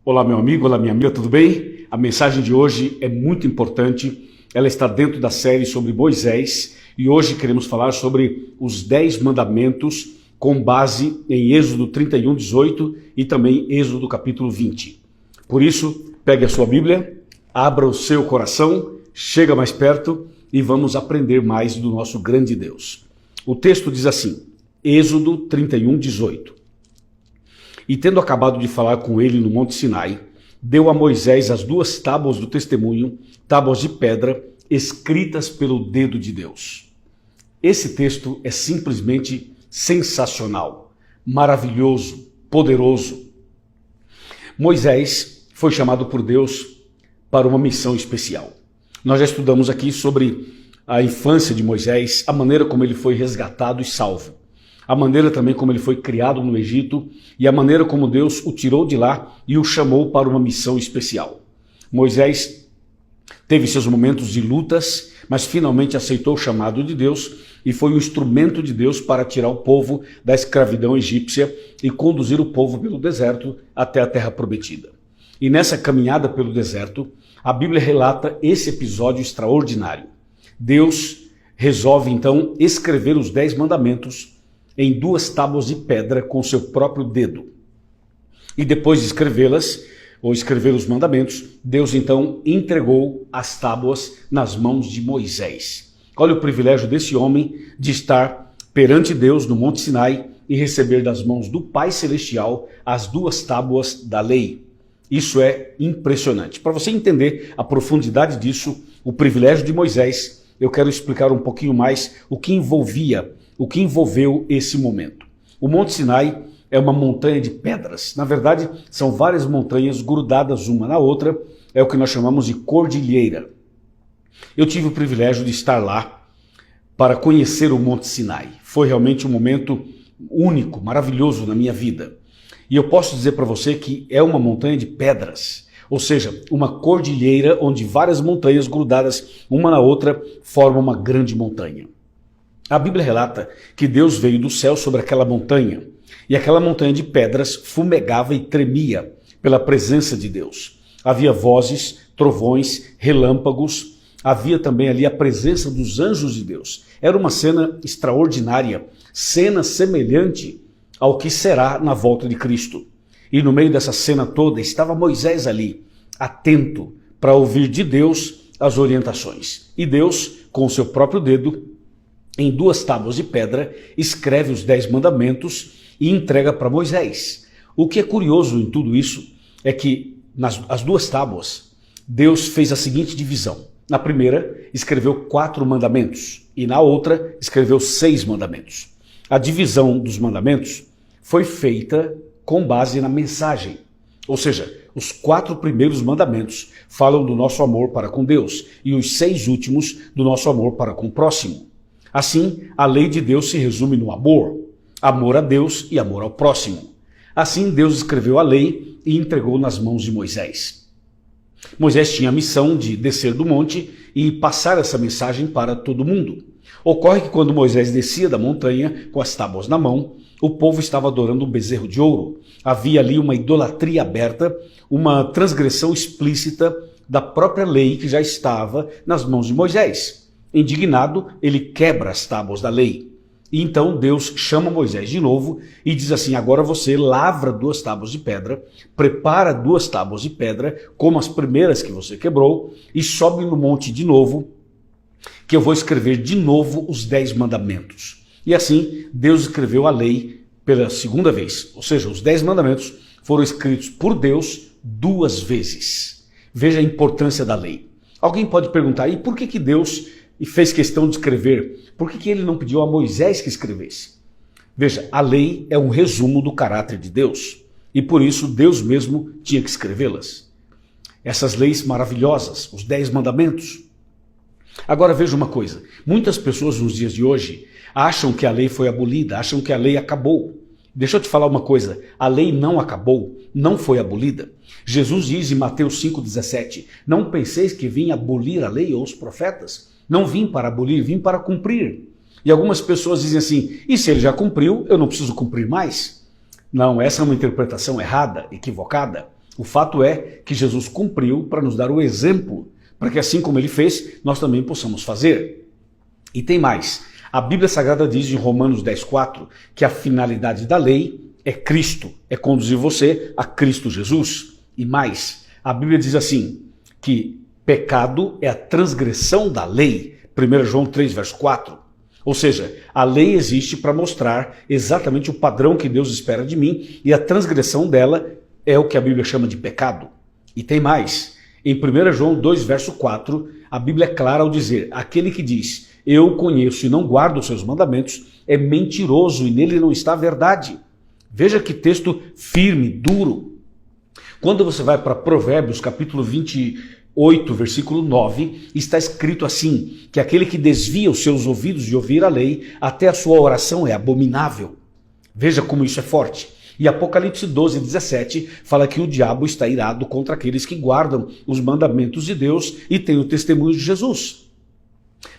Olá, meu amigo, olá, minha amiga, tudo bem? A mensagem de hoje é muito importante, ela está dentro da série sobre Moisés e hoje queremos falar sobre os 10 mandamentos com base em Êxodo 31, 18 e também Êxodo capítulo 20. Por isso, pegue a sua Bíblia, abra o seu coração, chega mais perto e vamos aprender mais do nosso grande Deus. O texto diz assim, Êxodo 31, 18. E tendo acabado de falar com ele no Monte Sinai, deu a Moisés as 2 tábuas do testemunho, tábuas de pedra, escritas pelo dedo de Deus. Esse texto é simplesmente sensacional, maravilhoso, poderoso. Moisés foi chamado por Deus para uma missão especial. Nós já estudamos aqui sobre a infância de Moisés, a maneira como ele foi resgatado e salvo. A maneira também como ele foi criado no Egito e a maneira como Deus o tirou de lá e o chamou para uma missão especial. Moisés teve seus momentos de lutas, mas finalmente aceitou o chamado de Deus e foi um instrumento de Deus para tirar o povo da escravidão egípcia e conduzir o povo pelo deserto até a terra prometida. E nessa caminhada pelo deserto, a Bíblia relata esse episódio extraordinário. Deus resolve então escrever os 10 mandamentos em 2 tábuas de pedra com seu próprio dedo. E depois de escrevê-las, ou escrever os mandamentos, Deus então entregou as tábuas nas mãos de Moisés. Olha o privilégio desse homem de estar perante Deus no Monte Sinai e receber das mãos do Pai Celestial as 2 tábuas da lei. Isso é impressionante. Para você entender a profundidade disso, o privilégio de Moisés, eu quero explicar um pouquinho mais o que envolveu esse momento. O Monte Sinai é uma montanha de pedras. Na verdade, são várias montanhas grudadas uma na outra. É o que nós chamamos de cordilheira. Eu tive o privilégio de estar lá para conhecer o Monte Sinai. Foi realmente um momento único, maravilhoso na minha vida. E eu posso dizer para você que é uma montanha de pedras. Ou seja, uma cordilheira onde várias montanhas grudadas uma na outra formam uma grande montanha. A Bíblia relata que Deus veio do céu sobre aquela montanha, e aquela montanha de pedras fumegava e tremia pela presença de Deus. Havia vozes, trovões, relâmpagos, havia também ali a presença dos anjos de Deus. Era uma cena extraordinária, cena semelhante ao que será na volta de Cristo. E no meio dessa cena toda estava Moisés ali, atento para ouvir de Deus as orientações. E Deus, com o seu próprio dedo, em 2 tábuas de pedra, escreve os 10 mandamentos e entrega para Moisés. O que é curioso em tudo isso é que nas 2 tábuas, Deus fez a seguinte divisão. Na primeira, escreveu 4 mandamentos e na outra, escreveu 6 mandamentos. A divisão dos mandamentos foi feita com base na mensagem. Ou seja, os 4 primeiros mandamentos falam do nosso amor para com Deus e os 6 últimos do nosso amor para com o próximo. Assim, a lei de Deus se resume no amor a Deus e amor ao próximo. Assim, Deus escreveu a lei e entregou nas mãos de Moisés. Moisés tinha a missão de descer do monte e passar essa mensagem para todo mundo. Ocorre que quando Moisés descia da montanha com as tábuas na mão, o povo estava adorando um bezerro de ouro. Havia ali uma idolatria aberta, uma transgressão explícita da própria lei que já estava nas mãos de Moisés. Indignado, ele quebra as tábuas da lei. E então Deus chama Moisés de novo e diz assim, agora você lavra 2 tábuas de pedra, prepara 2 tábuas de pedra, como as primeiras que você quebrou, e sobe no monte de novo, que eu vou escrever de novo os 10 mandamentos. E assim, Deus escreveu a lei pela 2ª vez. Ou seja, os 10 mandamentos foram escritos por Deus 2 vezes. Veja a importância da lei. Alguém pode perguntar, e por que Deus fez questão de escrever? Por que ele não pediu a Moisés que escrevesse? Veja, a lei é um resumo do caráter de Deus. E por isso Deus mesmo tinha que escrevê-las. Essas leis maravilhosas, os 10 mandamentos. Agora veja uma coisa. Muitas pessoas nos dias de hoje acham que a lei foi abolida, acham que a lei acabou. Deixa eu te falar uma coisa. A lei não acabou, não foi abolida. Jesus diz em Mateus 5,17, não penseis que vim abolir a lei ou os profetas. Não vim para abolir, vim para cumprir. E algumas pessoas dizem assim, e se ele já cumpriu, eu não preciso cumprir mais? Não, essa é uma interpretação errada, equivocada. O fato é que Jesus cumpriu para nos dar o exemplo, para que assim como ele fez, nós também possamos fazer. E tem mais. A Bíblia Sagrada diz em Romanos 10,4 que a finalidade da lei é Cristo, é conduzir você a Cristo Jesus. E mais, a Bíblia diz assim, que pecado é a transgressão da lei. 1 João 3, verso 4. Ou seja, a lei existe para mostrar exatamente o padrão que Deus espera de mim e a transgressão dela é o que a Bíblia chama de pecado. E tem mais. Em 1 João 2, verso 4, a Bíblia é clara ao dizer, aquele que diz, eu conheço e não guardo os seus mandamentos, é mentiroso e nele não está a verdade. Veja que texto firme, duro. Quando você vai para Provérbios, capítulo 28, versículo 9, está escrito assim, que aquele que desvia os seus ouvidos de ouvir a lei, até a sua oração é abominável. Veja como isso é forte. E Apocalipse 12, 17 fala que o diabo está irado contra aqueles que guardam os mandamentos de Deus e têm o testemunho de Jesus.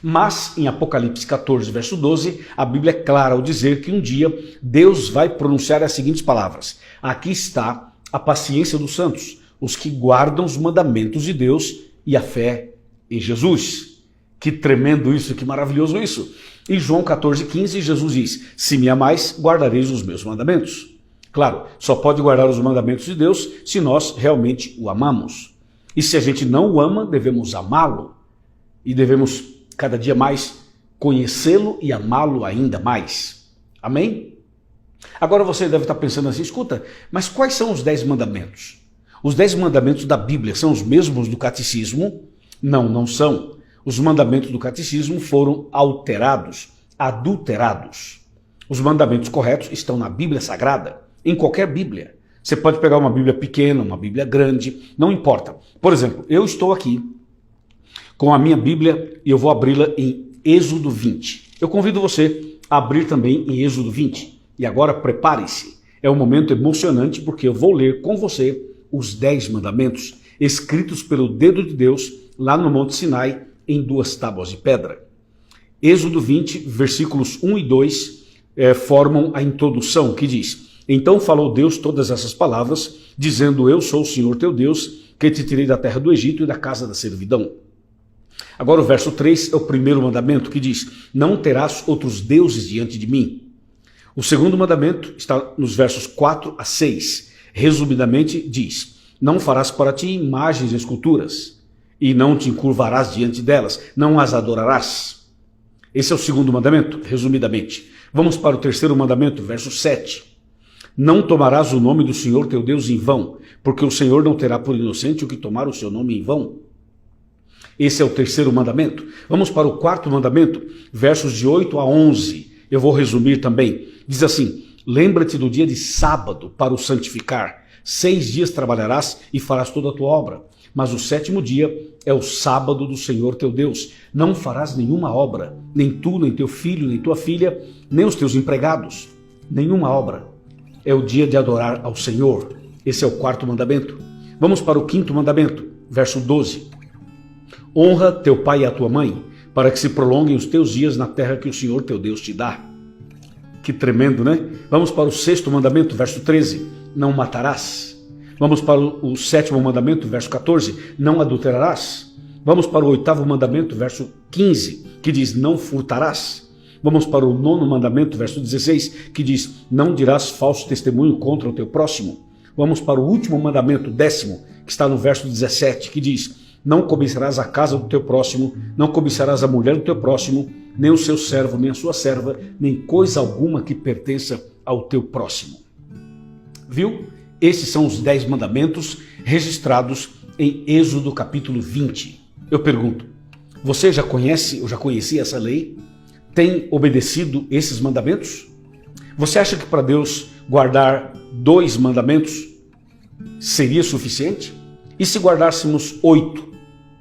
Mas em Apocalipse 14, verso 12, a Bíblia é clara ao dizer que um dia Deus vai pronunciar as seguintes palavras. Aqui está a paciência dos santos, os que guardam os mandamentos de Deus e a fé em Jesus. Que tremendo isso, que maravilhoso isso. Em João 14, 15, Jesus diz, se me amais, guardareis os meus mandamentos. Claro, só pode guardar os mandamentos de Deus se nós realmente o amamos. E se a gente não o ama, devemos amá-lo. E devemos cada dia mais conhecê-lo e amá-lo ainda mais. Amém? Agora você deve estar pensando assim, escuta, mas quais são os 10 mandamentos? Os 10 mandamentos da Bíblia são os mesmos do catecismo? Não, não são. Os mandamentos do catecismo foram alterados, adulterados. Os mandamentos corretos estão na Bíblia Sagrada. Em qualquer Bíblia. Você pode pegar uma Bíblia pequena, uma Bíblia grande, não importa. Por exemplo, eu estou aqui com a minha Bíblia e eu vou abri-la em Êxodo 20. Eu convido você a abrir também em Êxodo 20. E agora prepare-se. É um momento emocionante porque eu vou ler com você os 10 mandamentos escritos pelo dedo de Deus lá no Monte Sinai em 2 tábuas de pedra. Êxodo 20, versículos 1 e 2 formam a introdução que diz... Então falou Deus todas essas palavras, dizendo, eu sou o Senhor teu Deus, que te tirei da terra do Egito e da casa da servidão. Agora o verso 3 é o primeiro mandamento que diz, não terás outros deuses diante de mim. O segundo mandamento está nos versos 4 a 6. Resumidamente diz, não farás para ti imagens e esculturas, e não te encurvarás diante delas, não as adorarás. Esse é o segundo mandamento, resumidamente. Vamos para o terceiro mandamento, verso 7. Não tomarás o nome do Senhor teu Deus em vão, porque o Senhor não terá por inocente o que tomar o seu nome em vão. Esse é o terceiro mandamento. Vamos para o quarto mandamento, versos de 8 a 11. Eu vou resumir também. Diz assim, lembra-te do dia de sábado para o santificar. 6 dias trabalharás e farás toda a tua obra. Mas o 7º dia é o sábado do Senhor teu Deus. Não farás nenhuma obra, nem tu, nem teu filho, nem tua filha, nem os teus empregados. Nenhuma obra. É o dia de adorar ao Senhor. Esse é o quarto mandamento. Vamos para o quinto mandamento, verso 12. Honra teu pai e a tua mãe, para que se prolonguem os teus dias na terra que o Senhor teu Deus te dá. Que tremendo, né? Vamos para o sexto mandamento, verso 13. Não matarás. Vamos para o 7º mandamento, verso 14. Não adulterarás. Vamos para o 8º mandamento, verso 15, que diz, não furtarás. Vamos para o 9º mandamento, verso 16, que diz, não dirás falso testemunho contra o teu próximo. Vamos para o último mandamento, 10º, que está no verso 17, que diz, não cobiçarás a casa do teu próximo, não cobiçarás a mulher do teu próximo, nem o seu servo, nem a sua serva, nem coisa alguma que pertença ao teu próximo. Viu? Esses são os 10 mandamentos registrados em Êxodo capítulo 20. Eu pergunto, você já conhece ou já conhecia essa lei? Tem obedecido esses mandamentos? Você acha que para Deus guardar 2 mandamentos seria suficiente? E se guardássemos 8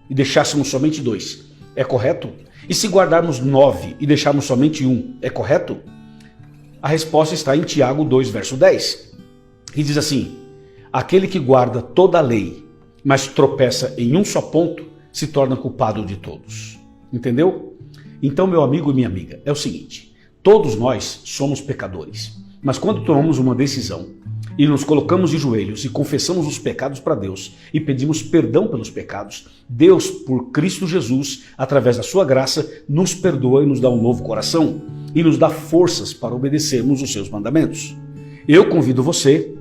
e deixássemos somente 2, é correto? E se guardarmos 9 e deixarmos somente 1, é correto? A resposta está em Tiago 2, verso 10, que diz assim, aquele que guarda toda a lei, mas tropeça em um só ponto, se torna culpado de todos. Entendeu? Então, meu amigo e minha amiga, é o seguinte, todos nós somos pecadores, mas quando tomamos uma decisão e nos colocamos de joelhos e confessamos os pecados para Deus e pedimos perdão pelos pecados, Deus, por Cristo Jesus, através da sua graça, nos perdoa e nos dá um novo coração e nos dá forças para obedecermos os seus mandamentos. Eu convido você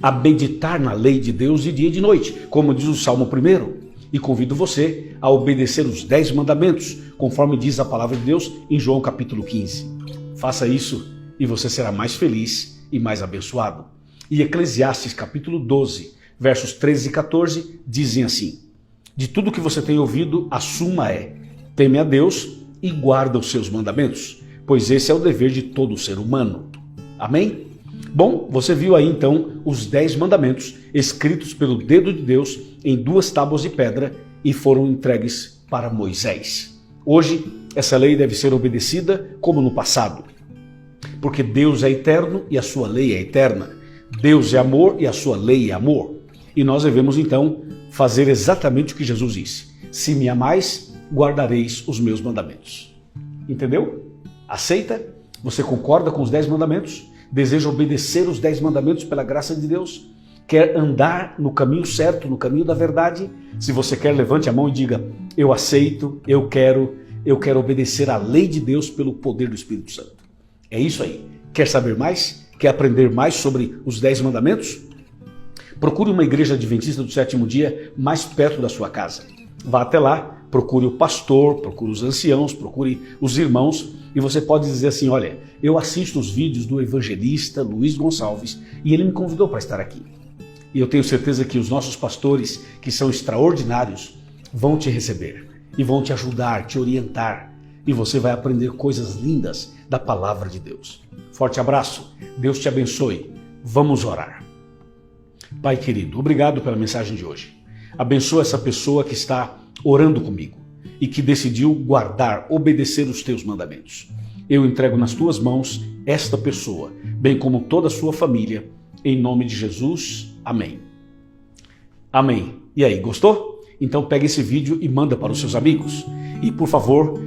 a meditar na lei de Deus de dia e de noite, como diz o Salmo 1, e convido você a obedecer os 10 mandamentos, conforme diz a palavra de Deus em João capítulo 15. Faça isso e você será mais feliz e mais abençoado. E Eclesiastes capítulo 12, versos 13 e 14, dizem assim: de tudo que você tem ouvido, a suma é: teme a Deus e guarda os seus mandamentos, pois esse é o dever de todo ser humano. Amém? Bom, você viu aí então os 10 mandamentos escritos pelo dedo de Deus em 2 tábuas de pedra e foram entregues para Moisés. Hoje, essa lei deve ser obedecida como no passado, porque Deus é eterno e a sua lei é eterna. Deus é amor e a sua lei é amor. E nós devemos então fazer exatamente o que Jesus disse: se me amais, guardareis os meus mandamentos. Entendeu? Aceita? Você concorda com os 10 mandamentos? Deseja obedecer os 10 mandamentos pela graça de Deus? Quer andar no caminho certo, no caminho da verdade? Se você quer, levante a mão e diga: eu aceito, eu quero obedecer à lei de Deus pelo poder do Espírito Santo. É isso aí. Quer saber mais? Quer aprender mais sobre os 10 mandamentos? Procure uma igreja adventista do 7º dia mais perto da sua casa. Vá até lá, procure o pastor, procure os anciãos, procure os irmãos, e você pode dizer assim: olha, eu assisto os vídeos do evangelista Luiz Gonçalves e ele me convidou para estar aqui. E eu tenho certeza que os nossos pastores, que são extraordinários, vão te receber e vão te ajudar, te orientar, e você vai aprender coisas lindas da palavra de Deus. Forte abraço, Deus te abençoe. Vamos orar. Pai querido, obrigado pela mensagem de hoje. Abençoa essa pessoa que está orando comigo e que decidiu guardar, obedecer os teus mandamentos. Eu entrego nas tuas mãos esta pessoa, bem como toda a sua família, em nome de Jesus. Amém. Amém. E aí, gostou? Então pega esse vídeo e manda para os seus amigos. E por favor,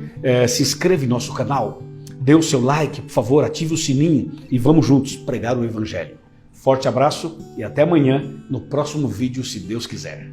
se inscreve em nosso canal. Dê o seu like, por favor, ative o sininho e vamos juntos pregar o Evangelho. Forte abraço e até amanhã no próximo vídeo, se Deus quiser.